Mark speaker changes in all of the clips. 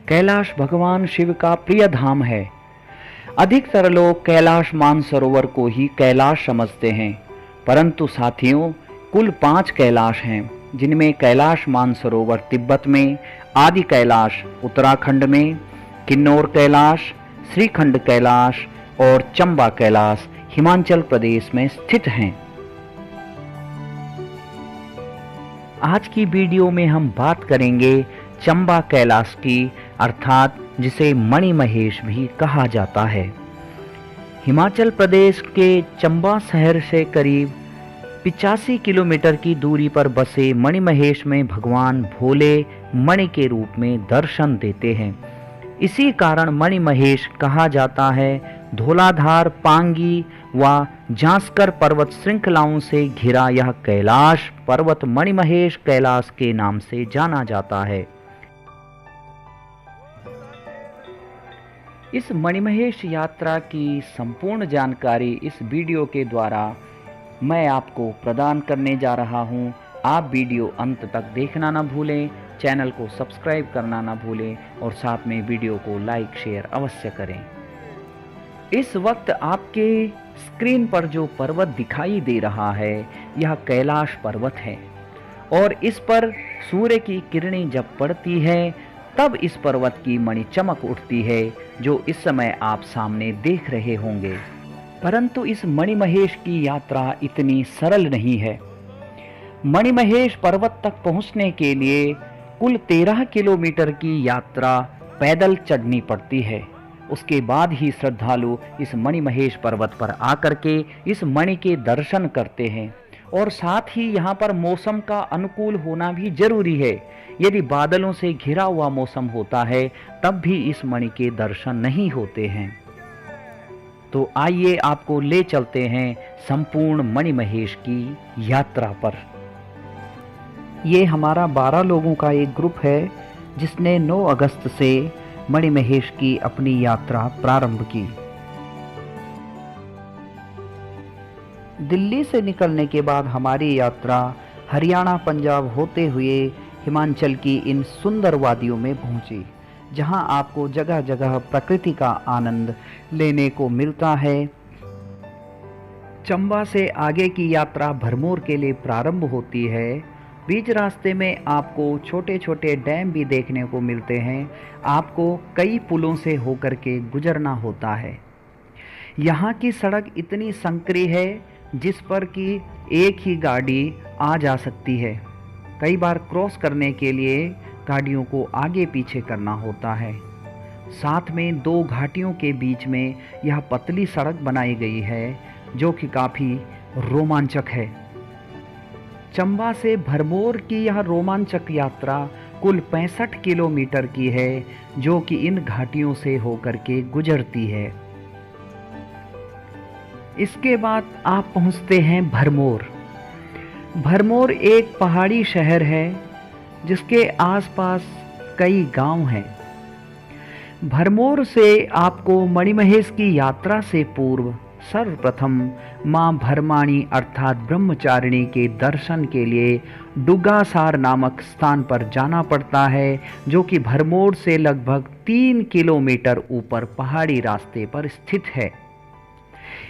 Speaker 1: कैलाश भगवान शिव का प्रिय धाम है। अधिकतर लोग कैलाश मानसरोवर को ही कैलाश समझते हैं, परंतु साथियों कुल 5 कैलाश हैं, जिनमें कैलाश मानसरोवर तिब्बत में, आदि कैलाश उत्तराखंड में, किन्नौर कैलाश, श्रीखंड कैलाश और चंबा कैलाश हिमाचल प्रदेश में स्थित हैं। आज की वीडियो में हम बात करेंगे चंबा कैलाश की, अर्थात जिसे मणिमहेश भी कहा जाता है। हिमाचल प्रदेश के चंबा शहर से करीब 85 किलोमीटर की दूरी पर बसे मणिमहेश में भगवान भोले मणि के रूप में दर्शन देते हैं। इसी कारण मणिमहेश कहा जाता है। धौलाधार, पांगी व जांस्कर पर्वत श्रृंखलाओं से घिरा यह कैलाश पर्वत मणिमहेश कैलाश के नाम से जाना जाता है। इस मणिमहेश यात्रा की संपूर्ण जानकारी इस वीडियो के द्वारा मैं आपको प्रदान करने जा रहा हूं। आप वीडियो अंत तक देखना ना भूलें, चैनल को सब्सक्राइब करना ना भूलें और साथ में वीडियो को लाइक शेयर अवश्य करें। इस वक्त आपके स्क्रीन पर जो पर्वत दिखाई दे रहा है यह कैलाश पर्वत है और इस पर सूर्य की किरणें जब पड़ती है तब इस पर्वत की मणि चमक उठती है, जो इस समय आप सामने देख रहे होंगे। परंतु इस मणिमहेश की यात्रा इतनी सरल नहीं है। मणिमहेश पर्वत तक पहुंचने के लिए कुल 13 किलोमीटर की यात्रा पैदल चढ़नी पड़ती है। उसके बाद ही श्रद्धालु इस मणिमहेश पर्वत पर आकर के इस मणि के दर्शन करते हैं और साथ ही यहाँ पर मौसम का अनुकूल होना भी जरूरी है। यदि बादलों से घिरा हुआ मौसम होता है तब भी इस मणि के दर्शन नहीं होते हैं। तो आइए आपको ले चलते हैं संपूर्ण मणिमहेश की यात्रा पर। ये हमारा 12 लोगों का एक ग्रुप है जिसने 9 अगस्त से मणिमहेश की अपनी यात्रा प्रारंभ की। दिल्ली से निकलने के बाद हमारी यात्रा हरियाणा पंजाब होते हुए हिमाचल की इन सुंदर वादियों में पहुंची, जहां आपको जगह जगह प्रकृति का आनंद लेने को मिलता है। चंबा से आगे की यात्रा भरमौर के लिए प्रारंभ होती है। बीच रास्ते में आपको छोटे छोटे डैम भी देखने को मिलते हैं। आपको कई पुलों से होकर के गुजरना होता है। यहाँ की सड़क इतनी संकरी है जिस पर कि एक ही गाड़ी आ जा सकती है। कई बार क्रॉस करने के लिए गाड़ियों को आगे पीछे करना होता है। साथ में 2 घाटियों के बीच में यह पतली सड़क बनाई गई है जो कि काफ़ी रोमांचक है। चंबा से भरमौर की यह रोमांचक यात्रा कुल 65 किलोमीटर की है, जो कि इन घाटियों से होकर के गुजरती है। इसके बाद आप पहुंचते हैं भरमौर। भरमौर एक पहाड़ी शहर है जिसके आसपास कई गांव हैं। भरमौर से आपको मणिमहेश की यात्रा से पूर्व सर्वप्रथम मां भरमाणी अर्थात ब्रह्मचारिणी के दर्शन के लिए डुगासार नामक स्थान पर जाना पड़ता है, जो कि भरमौर से लगभग 3 किलोमीटर ऊपर पहाड़ी रास्ते पर स्थित है।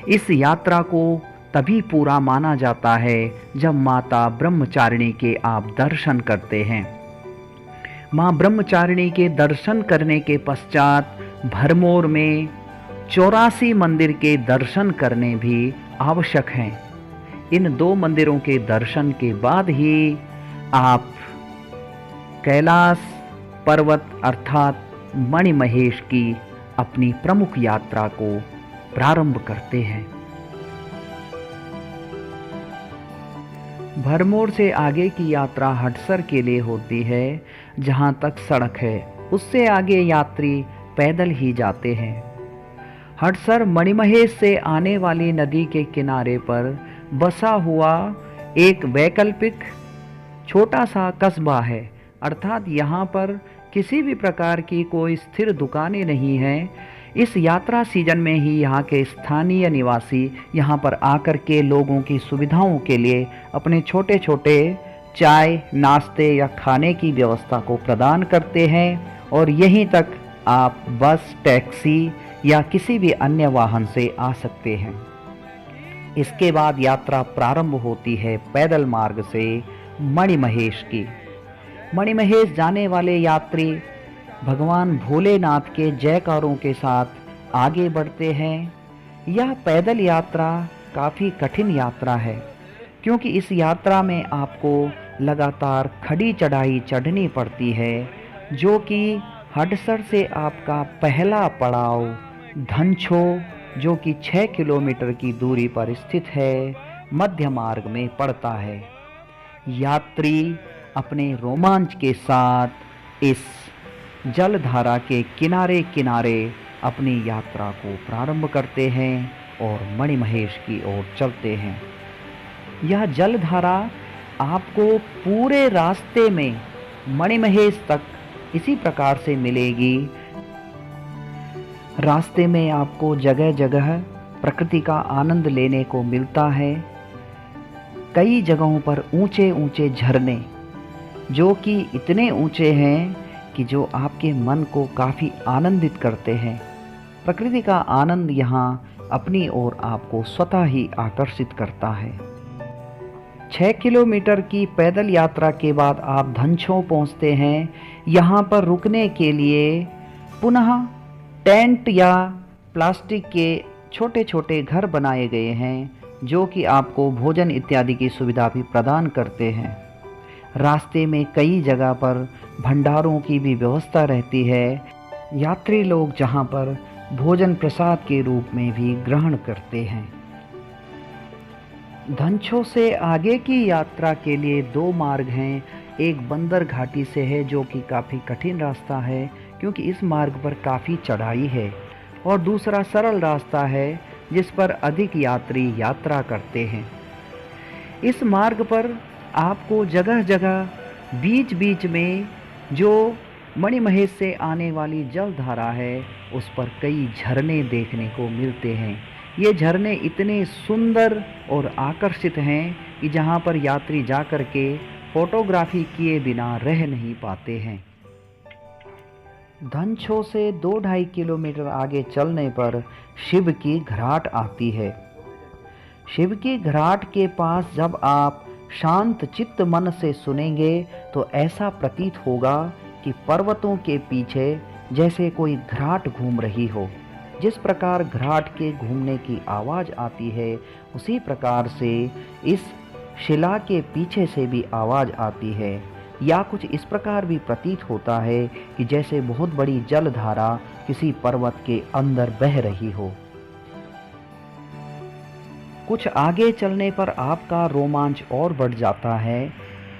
Speaker 1: इस यात्रा को तभी पूरा माना जाता है जब माता ब्रह्मचारिणी के आप दर्शन करते हैं। मां ब्रह्मचारिणी के दर्शन करने के पश्चात भरमौर में 84 मंदिर के दर्शन करने भी आवश्यक हैं। इन 2 मंदिरों के दर्शन के बाद ही आप कैलाश पर्वत अर्थात मणिमहेश की अपनी प्रमुख यात्रा को प्रारंभ करते हैं। भरमौर से आगे की यात्रा हडसर के लिए होती है, जहां तक सड़क है। उससे आगे यात्री पैदल ही जाते हैं। हडसर मणिमहेश से आने वाली नदी के किनारे पर बसा हुआ एक वैकल्पिक छोटा सा कस्बा है, अर्थात यहाँ पर किसी भी प्रकार की कोई स्थिर दुकानें नहीं हैं। इस यात्रा सीजन में ही यहाँ के स्थानीय निवासी यहाँ पर आकर के लोगों की सुविधाओं के लिए अपने छोटे छोटे चाय, नाश्ते या खाने की व्यवस्था को प्रदान करते हैं और यहीं तक आप बस, टैक्सी या किसी भी अन्य वाहन से आ सकते हैं। इसके बाद यात्रा प्रारंभ होती है पैदल मार्ग से मणिमहेश की। मणिमहेश जाने वाले यात्री भगवान भोलेनाथ के जयकारों के साथ आगे बढ़ते हैं। यह पैदल यात्रा काफ़ी कठिन यात्रा है, क्योंकि इस यात्रा में आपको लगातार खड़ी चढ़ाई चढ़नी पड़ती है, जो कि हडसर से आपका पहला पड़ाव धनछो, जो कि 6 किलोमीटर की दूरी पर स्थित है, मध्य मार्ग में पड़ता है। यात्री अपने रोमांच के साथ इस जलधारा के किनारे किनारे अपनी यात्रा को प्रारंभ करते हैं और मणिमहेश की ओर चलते हैं। यह जलधारा आपको पूरे रास्ते में मणिमहेश तक इसी प्रकार से मिलेगी। रास्ते में आपको जगह जगह प्रकृति का आनंद लेने को मिलता है। कई जगहों पर ऊंचे ऊंचे झरने, जो कि इतने ऊंचे हैं कि जो आपके मन को काफ़ी आनंदित करते हैं। प्रकृति का आनंद यहाँ अपनी ओर आपको स्वतः ही आकर्षित करता है। 6 किलोमीटर की पैदल यात्रा के बाद आप धनछो पहुँचते हैं। यहाँ पर रुकने के लिए पुनः टेंट या प्लास्टिक के छोटे छोटे घर बनाए गए हैं, जो कि आपको भोजन इत्यादि की सुविधा भी प्रदान करते हैं। रास्ते में कई जगह पर भंडारों की भी व्यवस्था रहती है। यात्री लोग जहाँ पर भोजन प्रसाद के रूप में भी ग्रहण करते हैं। धनछो से आगे की यात्रा के लिए 2 मार्ग हैं। एक बंदर घाटी से है, जो कि काफ़ी कठिन रास्ता है, क्योंकि इस मार्ग पर काफ़ी चढ़ाई है, और दूसरा सरल रास्ता है जिस पर अधिक यात्री यात्रा करते हैं। इस मार्ग पर आपको जगह जगह बीच बीच में जो मणिमहेश से आने वाली जलधारा है, उस पर कई झरने देखने को मिलते हैं। ये झरने इतने सुंदर और आकर्षित हैं कि जहाँ पर यात्री जाकर के फोटोग्राफी किए बिना रह नहीं पाते हैं। धनछो से 2-2.5 किलोमीटर आगे चलने पर शिव की घाट आती है। शिव की घाट के पास जब आप शांत चित्त मन से सुनेंगे तो ऐसा प्रतीत होगा कि पर्वतों के पीछे जैसे कोई घाट घूम रही हो। जिस प्रकार घाट के घूमने की आवाज़ आती है, उसी प्रकार से इस शिला के पीछे से भी आवाज़ आती है, या कुछ इस प्रकार भी प्रतीत होता है कि जैसे बहुत बड़ी जलधारा किसी पर्वत के अंदर बह रही हो। कुछ आगे चलने पर आपका रोमांच और बढ़ जाता है,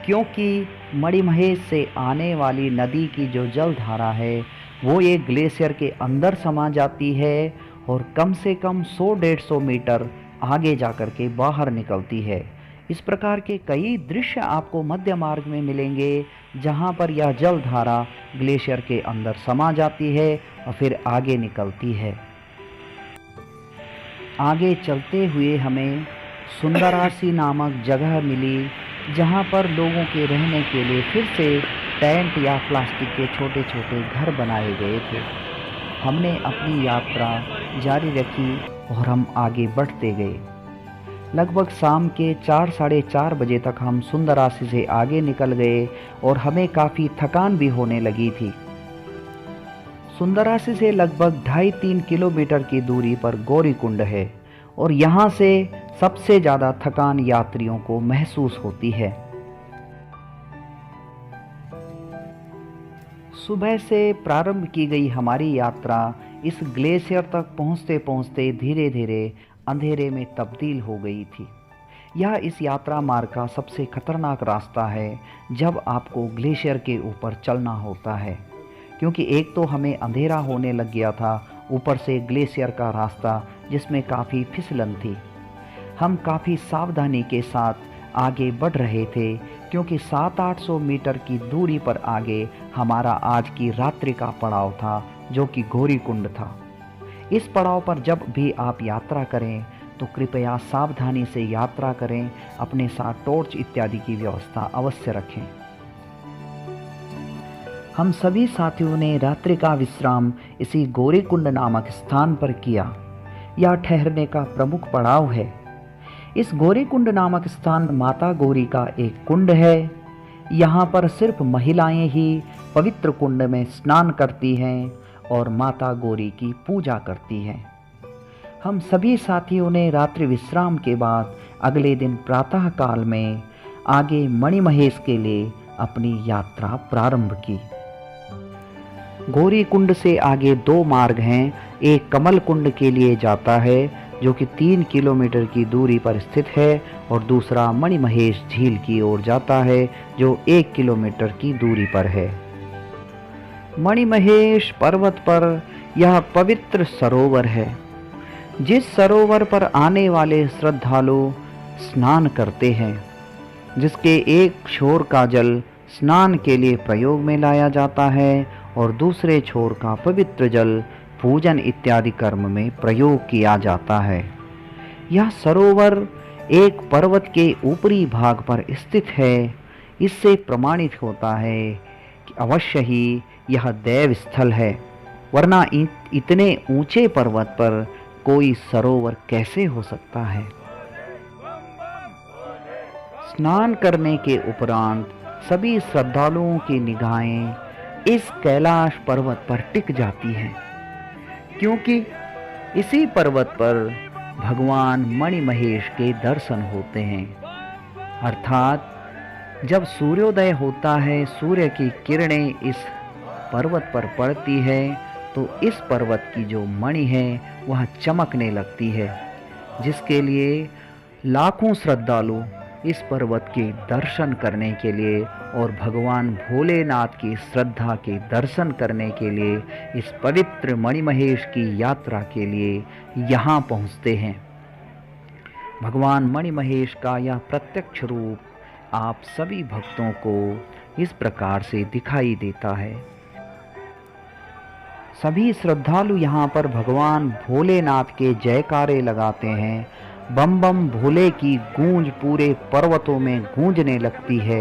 Speaker 1: क्योंकि मणिमहेश से आने वाली नदी की जो जलधारा है वो एक ग्लेशियर के अंदर समा जाती है और कम से कम 100-150 मीटर आगे जाकर के बाहर निकलती है। इस प्रकार के कई दृश्य आपको मध्य मार्ग में मिलेंगे, जहाँ पर यह जलधारा ग्लेशियर के अंदर समा जाती है और फिर आगे निकलती है। आगे चलते हुए हमें सुंदरासी नामक जगह मिली, जहाँ पर लोगों के रहने के लिए फिर से टेंट या प्लास्टिक के छोटे छोटे घर बनाए गए थे। हमने अपनी यात्रा जारी रखी और हम आगे बढ़ते गए। लगभग शाम के 4-4:30 बजे तक हम सुंदरासी से आगे निकल गए और हमें काफ़ी थकान भी होने लगी थी। सुंदरासी से लगभग 2.5-3 किलोमीटर की दूरी पर गौरीकुंड है और यहाँ से सबसे ज़्यादा थकान यात्रियों को महसूस होती है। सुबह से प्रारंभ की गई हमारी यात्रा इस ग्लेशियर तक पहुँचते पहुँचते धीरे धीरे अंधेरे में तब्दील हो गई थी। यह इस यात्रा मार्ग का सबसे खतरनाक रास्ता है जब आपको ग्लेशियर के ऊपर चलना होता है, क्योंकि एक तो हमें अंधेरा होने लग गया था, ऊपर से ग्लेशियर का रास्ता जिसमें काफ़ी फिसलन थी। हम काफ़ी सावधानी के साथ आगे बढ़ रहे थे, क्योंकि 700-800 मीटर की दूरी पर आगे हमारा आज की रात्रि का पड़ाव था, जो कि गौरीकुंड था। इस पड़ाव पर जब भी आप यात्रा करें तो कृपया सावधानी से यात्रा करें, अपने साथ टॉर्च इत्यादि की व्यवस्था अवश्य रखें। हम सभी साथियों ने रात्रि का विश्राम इसी गौरीकुंड नामक स्थान पर किया। यह ठहरने का प्रमुख पड़ाव है। इस गौरीकुंड नामक स्थान माता गौरी का एक कुंड है। यहाँ पर सिर्फ महिलाएं ही पवित्र कुंड में स्नान करती हैं और माता गौरी की पूजा करती हैं। हम सभी साथियों ने रात्रि विश्राम के बाद अगले दिन प्रातः काल में आगे मणिमहेश के लिए अपनी यात्रा प्रारंभ की। गौरी कुंड से आगे 2 मार्ग हैं। एक कमल कुंड के लिए जाता है जो कि 3 किलोमीटर की दूरी पर स्थित है और दूसरा मणिमहेश झील की ओर जाता है जो 1 किलोमीटर की दूरी पर है। मणिमहेश पर्वत पर यह पवित्र सरोवर है। जिस सरोवर पर आने वाले श्रद्धालु स्नान करते हैं, जिसके एक छोर का जल स्नान के लिए प्रयोग में लाया जाता है और दूसरे छोर का पवित्र जल पूजन इत्यादि कर्म में प्रयोग किया जाता है। यह सरोवर एक पर्वत के ऊपरी भाग पर स्थित है। इससे प्रमाणित होता है कि अवश्य ही यह देव स्थल है, वरना इतने ऊंचे पर्वत पर कोई सरोवर कैसे हो सकता है। स्नान करने के उपरांत सभी श्रद्धालुओं की निगाहें इस कैलाश पर्वत पर टिक जाती हैं, क्योंकि इसी पर्वत पर भगवान मणिमहेश के दर्शन होते हैं। अर्थात जब सूर्योदय होता है, सूर्य की किरणें इस पर्वत पर पड़ती है तो इस पर्वत की जो मणि है वह चमकने लगती है, जिसके लिए लाखों श्रद्धालु इस पर्वत के दर्शन करने के लिए और भगवान भोलेनाथ की श्रद्धा के दर्शन करने के लिए इस पवित्र मणिमहेश की यात्रा के लिए यहाँ पहुँचते हैं। भगवान मणिमहेश का यह प्रत्यक्ष रूप आप सभी भक्तों को इस प्रकार से दिखाई देता है। सभी श्रद्धालु यहाँ पर भगवान भोलेनाथ के जयकारे लगाते हैं। बम बम भोले की गूंज पूरे पर्वतों में गूंजने लगती है।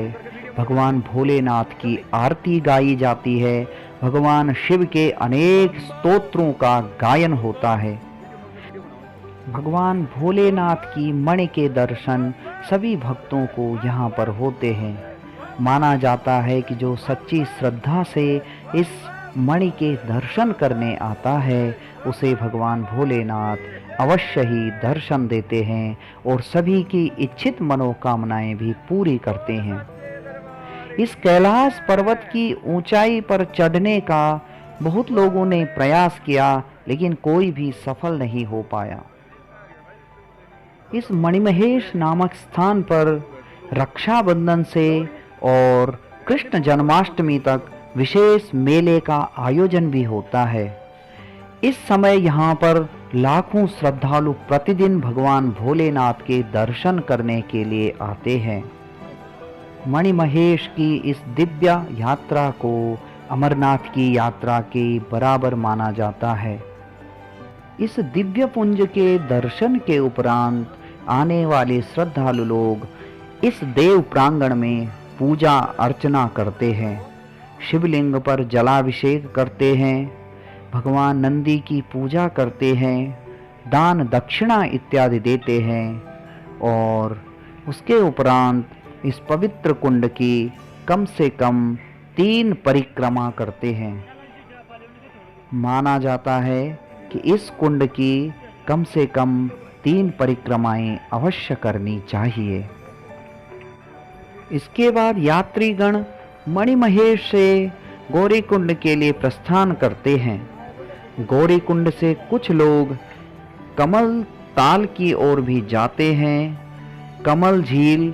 Speaker 1: भगवान भोलेनाथ की आरती गाई जाती है। भगवान शिव के अनेक स्तोत्रों का गायन होता है। भगवान भोलेनाथ की मणि के दर्शन सभी भक्तों को यहाँ पर होते हैं। माना जाता है कि जो सच्ची श्रद्धा से इस मणि के दर्शन करने आता है उसे भगवान भोलेनाथ अवश्य ही दर्शन देते हैं और सभी की इच्छित मनोकामनाएं भी पूरी करते हैं। इस कैलाश पर्वत की ऊंचाई पर चढ़ने का बहुत लोगों ने प्रयास किया, लेकिन कोई भी सफल नहीं हो पाया। इस मणिमहेश नामक स्थान पर रक्षाबंधन से और कृष्ण जन्माष्टमी तक विशेष मेले का आयोजन भी होता है। इस समय यहाँ पर लाखों श्रद्धालु प्रतिदिन भगवान भोलेनाथ के दर्शन करने के लिए आते हैं। मणिमहेश की इस दिव्य यात्रा को अमरनाथ की यात्रा के बराबर माना जाता है। इस दिव्य पुंज के दर्शन के उपरांत आने वाले श्रद्धालु लोग इस देव प्रांगण में पूजा अर्चना करते हैं, शिवलिंग पर जलाभिषेक करते हैं, भगवान नंदी की पूजा करते हैं, दान दक्षिणा इत्यादि देते हैं और उसके उपरांत इस पवित्र कुंड की कम से कम 3 परिक्रमा करते हैं। माना जाता है कि इस कुंड की कम से कम 3 परिक्रमाएं अवश्य करनी चाहिए। इसके बाद यात्रीगण मणिमहेश से गौरीकुंड के लिए प्रस्थान करते हैं। गौरीकुंड से कुछ लोग कमल ताल की ओर भी जाते हैं। कमल झील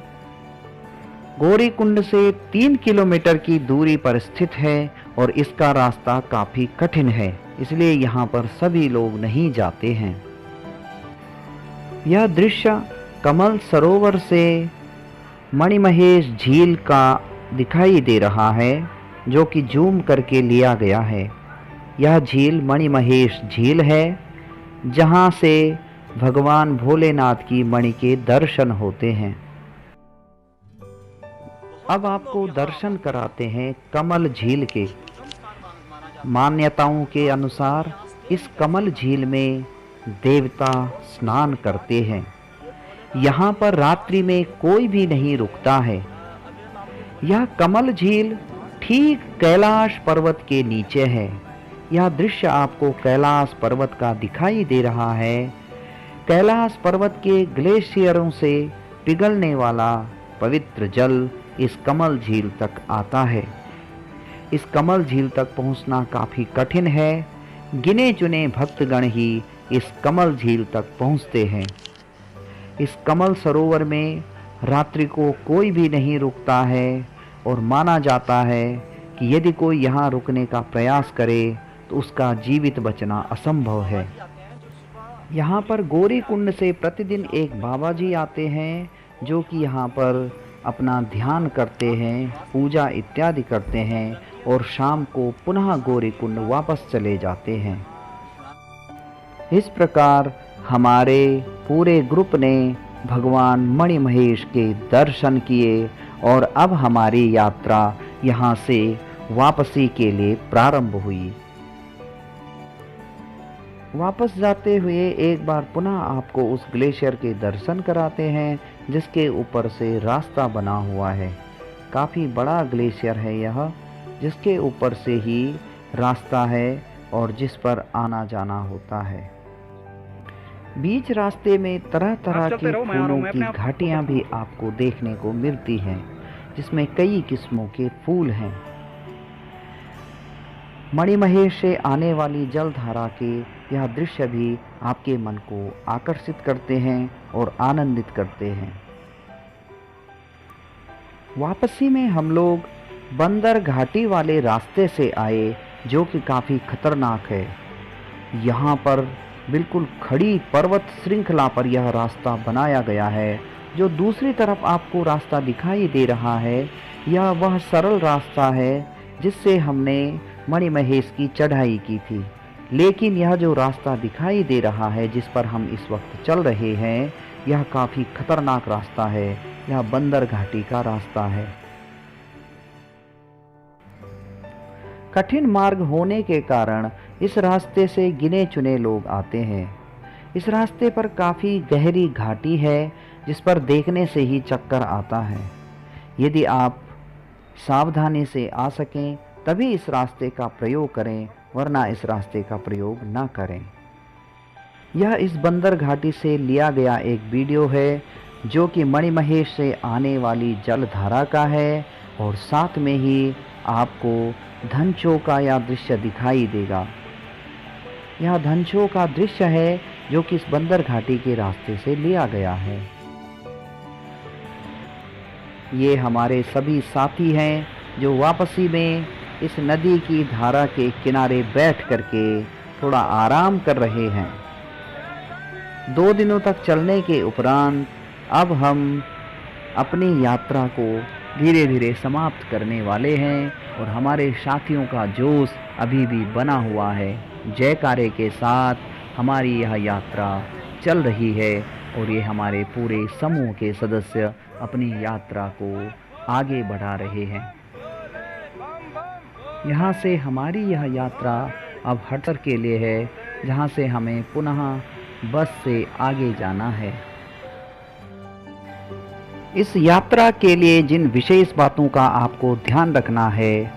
Speaker 1: गौरीकुंड से 3 किलोमीटर की दूरी पर स्थित है और इसका रास्ता काफी कठिन है, इसलिए यहाँ पर सभी लोग नहीं जाते हैं। यह दृश्य कमल सरोवर से मणिमहेश झील का दिखाई दे रहा है, जो कि जूम करके लिया गया है। यह झील मणिमहेश झील है, जहाँ से भगवान भोलेनाथ की मणि के दर्शन होते हैं। अब आपको दर्शन कराते हैं कमल झील के।
Speaker 2: मान्यताओं के अनुसार इस कमल झील में देवता स्नान करते हैं। यहाँ पर रात्रि में कोई भी नहीं रुकता है। यह कमल झील ठीक कैलाश पर्वत के नीचे है। यह दृश्य आपको कैलाश पर्वत का दिखाई दे रहा है। कैलाश पर्वत के ग्लेशियरों से पिघलने वाला पवित्र जल इस कमल झील तक आता है। इस कमल झील तक पहुंचना काफी कठिन है। गिने चुने भक्तगण ही इस कमल झील तक पहुंचते हैं। इस कमल सरोवर में रात्रि को कोई भी नहीं रुकता है और माना जाता है कि यदि कोई यहाँ रुकने का प्रयास करे तो उसका जीवित बचना असंभव है। यहाँ पर गौरी कुंड से प्रतिदिन एक बाबा जी आते हैं जो कि यहाँ पर अपना ध्यान करते हैं, पूजा इत्यादि करते हैं और शाम को पुनः गौरी कुंड वापस चले जाते हैं। इस प्रकार हमारे पूरे ग्रुप ने भगवान मणिमहेश के दर्शन किए और अब हमारी यात्रा यहाँ से वापसी के लिए प्रारंभ हुई। वापस जाते हुए एक बार पुनः आपको उस ग्लेशियर के दर्शन कराते हैं जिसके ऊपर से रास्ता बना हुआ है। काफ़ी बड़ा ग्लेशियर है यह, जिसके ऊपर से ही रास्ता है और जिस पर आना जाना होता है। बीच रास्ते में तरह तरह के फूलों की घाटियां भी आपको देखने को मिलती हैं, जिसमें कई किस्मों के फूल हैं। मणिमहेश से आने वाली जलधारा के यह दृश्य भी आपके मन को आकर्षित करते हैं और आनंदित करते हैं। वापसी में हम लोग बंदर घाटी वाले रास्ते से आए जो कि काफ़ी खतरनाक है। यहाँ पर बिल्कुल खड़ी पर्वत श्रृंखला पर यह रास्ता बनाया गया है। जो दूसरी तरफ आपको रास्ता दिखाई दे रहा है यह वह सरल रास्ता है जिससे हमने मणिमहेश की चढ़ाई की थी, लेकिन यह जो रास्ता दिखाई दे रहा है जिस पर हम इस वक्त चल रहे हैं यह काफ़ी खतरनाक रास्ता है। यह बंदर घाटी का रास्ता है। कठिन मार्ग होने के कारण इस रास्ते से गिने चुने लोग आते हैं। इस रास्ते पर काफ़ी गहरी घाटी है जिस पर देखने से ही चक्कर आता है। यदि आप सावधानी से आ सकें तभी इस रास्ते का प्रयोग करें, वरना इस रास्ते का प्रयोग ना करें। यह इस बंदर घाटी से लिया गया एक वीडियो है जो कि मणिमहेश से आने वाली जलधारा का है और साथ में ही आपको धनचो का यह दृश्य दिखाई देगा। यह धनचो का दृश्य है जो कि इस बंदर घाटी के रास्ते से लिया गया है। ये हमारे सभी साथी हैं जो वापसी में इस नदी की धारा के किनारे बैठ करके थोड़ा आराम कर रहे हैं। 2 दिनों तक चलने के उपरांत अब हम अपनी यात्रा को धीरे धीरे समाप्त करने वाले हैं और हमारे साथियों का जोश अभी भी बना हुआ है। जयकारे के साथ हमारी यह यात्रा चल रही है और ये हमारे पूरे समूह के सदस्य अपनी यात्रा को आगे बढ़ा रहे हैं। यहाँ से हमारी यह यात्रा अब हटर के लिए है, जहाँ से हमें पुनः बस से आगे जाना है। इस यात्रा के लिए जिन विशेष बातों का आपको ध्यान रखना है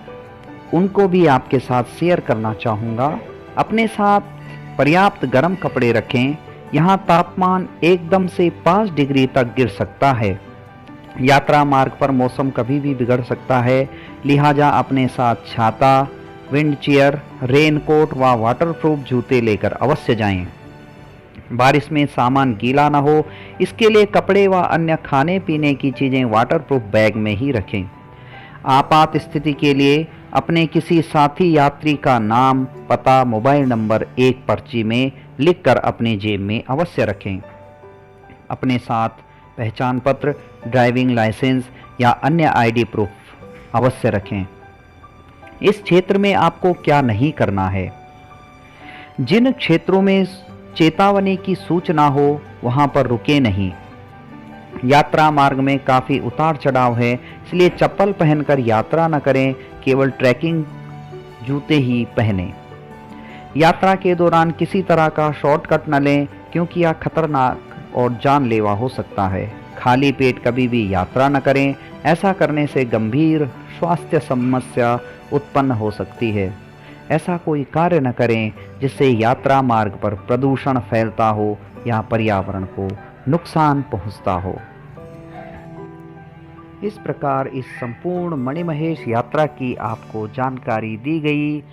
Speaker 2: उनको भी आपके साथ शेयर करना चाहूँगा। अपने साथ पर्याप्त गर्म कपड़े रखें। यहाँ तापमान एकदम से 5 डिग्री तक गिर सकता है। यात्रा मार्ग पर मौसम कभी भी बिगड़ सकता है, लिहाजा अपने साथ छाता, विंड चेयर, रेनकोट व वाटरप्रूफ जूते लेकर अवश्य जाएं। बारिश में सामान गीला ना हो इसके लिए कपड़े व अन्य खाने पीने की चीज़ें वाटरप्रूफ बैग में ही रखें। आपात स्थिति के लिए अपने किसी साथी यात्री का नाम, पता, मोबाइल नंबर एक पर्ची में लिखकर अपने जेब में अवश्य रखें। अपने साथ पहचान पत्र, ड्राइविंग लाइसेंस या अन्य आईडी प्रूफ अवश्य रखें। इस क्षेत्र में आपको क्या नहीं करना है। जिन क्षेत्रों में चेतावनी की सूचना हो वहां पर रुके नहीं। यात्रा मार्ग में काफ़ी उतार चढ़ाव है, इसलिए चप्पल पहनकर यात्रा न करें। केवल ट्रैकिंग जूते ही पहनें। यात्रा के दौरान किसी तरह का शॉर्टकट न लें, क्योंकि यह खतरनाक और जानलेवा हो सकता है। खाली पेट कभी भी यात्रा न करें, ऐसा करने से गंभीर स्वास्थ्य समस्या उत्पन्न हो सकती है। ऐसा कोई कार्य न करें जिससे यात्रा मार्ग पर प्रदूषण फैलता हो या पर्यावरण को नुकसान पहुंचता हो। इस प्रकार इस संपूर्ण मणिमहेश यात्रा की आपको जानकारी दी गई।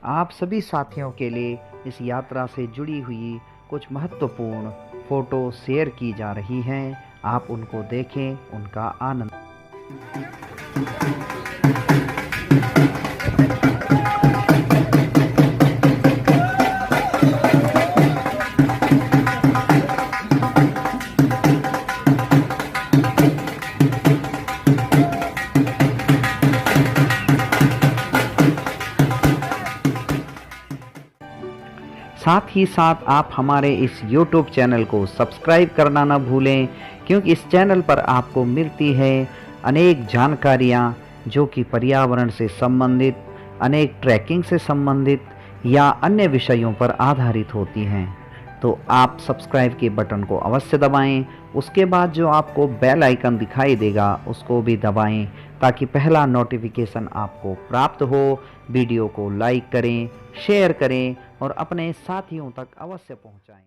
Speaker 2: आप सभी साथियों के लिए इस यात्रा से जुड़ी हुई कुछ महत्वपूर्ण फोटो शेयर की जा रही हैं। आप उनको देखें, उनका आनंद। साथ ही साथ आप हमारे इस YouTube चैनल को सब्सक्राइब करना ना भूलें, क्योंकि इस चैनल पर आपको मिलती है अनेक जानकारियाँ जो कि पर्यावरण से संबंधित, अनेक ट्रैकिंग से संबंधित या अन्य विषयों पर आधारित होती हैं। तो आप सब्सक्राइब के बटन को अवश्य दबाएं। उसके बाद जो आपको बेल आइकन दिखाई देगा उसको भी दबाएं, ताकि पहला नोटिफिकेशन आपको प्राप्त हो। वीडियो को लाइक करें, शेयर करें और अपने साथियों तक अवश्य पहुंचाएं।